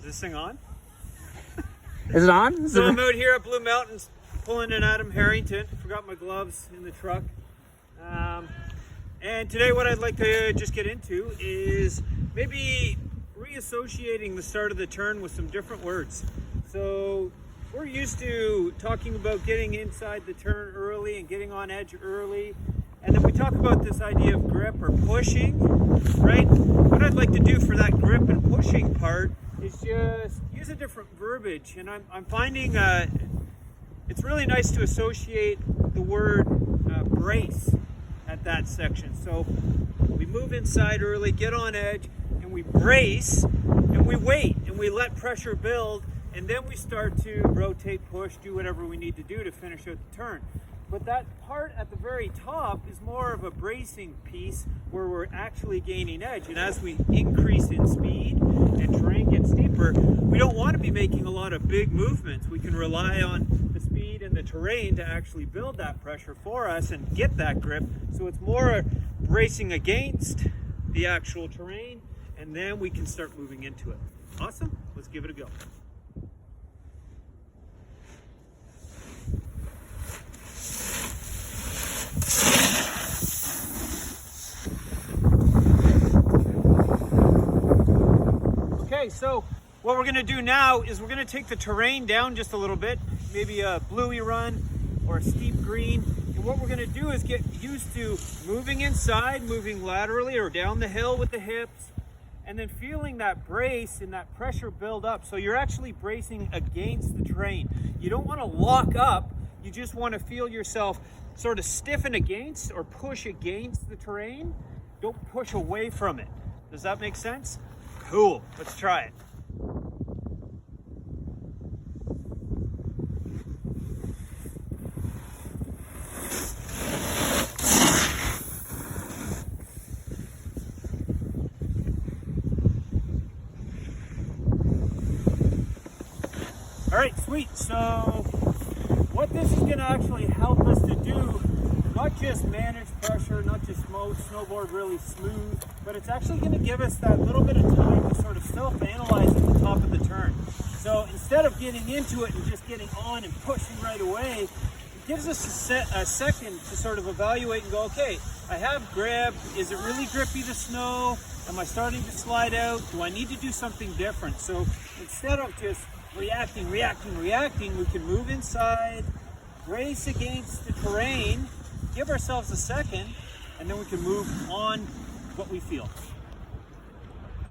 Is this thing on? Is it on? So I'm out here at Blue Mountains pulling an Adam Harrington. Forgot my gloves in the truck. And today what I'd like to just get into is maybe reassociating the start of the turn with some different words. So we're used to talking about getting inside the turn early and getting on edge early. And then we talk about this idea of grip or pushing, right? What I'd like to do for that grip and pushing part is just use a different verbiage. And I'm finding it's really nice to associate the word brace at that section. So we move inside early, get on edge, and we brace, and we wait, and we let pressure build, and then we start to rotate, push, do whatever we need to do to finish out the turn. But that part at the very top is more of a bracing piece where we're actually gaining edge. And as we increase in speed and terrain gets steeper, we don't want to be making a lot of big movements. We can rely on the speed and the terrain to actually build that pressure for us and get that grip. So it's more bracing against the actual terrain, and then we can start moving into it. Awesome, let's give it a go. Okay, so what we're going to do now is we're going to take the terrain down just a little bit, maybe a bluey run or a steep green. And what we're going to do is get used to moving inside, moving laterally or down the hill with the hips, and then feeling that brace and that pressure build up. So you're actually bracing against the terrain. You don't want to lock up, you just want to feel yourself sort of stiffen against or push against the terrain. Don't push away from it. Does that make sense? Cool, let's try it. All right, sweet. So what this is going to actually help us to do, not just manage pressure, not just snowboard really smooth, but it's actually going to give us that little bit of time to sort of self-analyze at the top of the turn. So instead of getting into it and just getting on and pushing right away, it gives us a second to sort of evaluate and go, okay, I have grip. Is it really grippy, the snow? Am I starting to slide out? Do I need to do something different? So instead of just reacting, we can move inside, brace against the terrain, give ourselves a second, and then we can move on what we feel.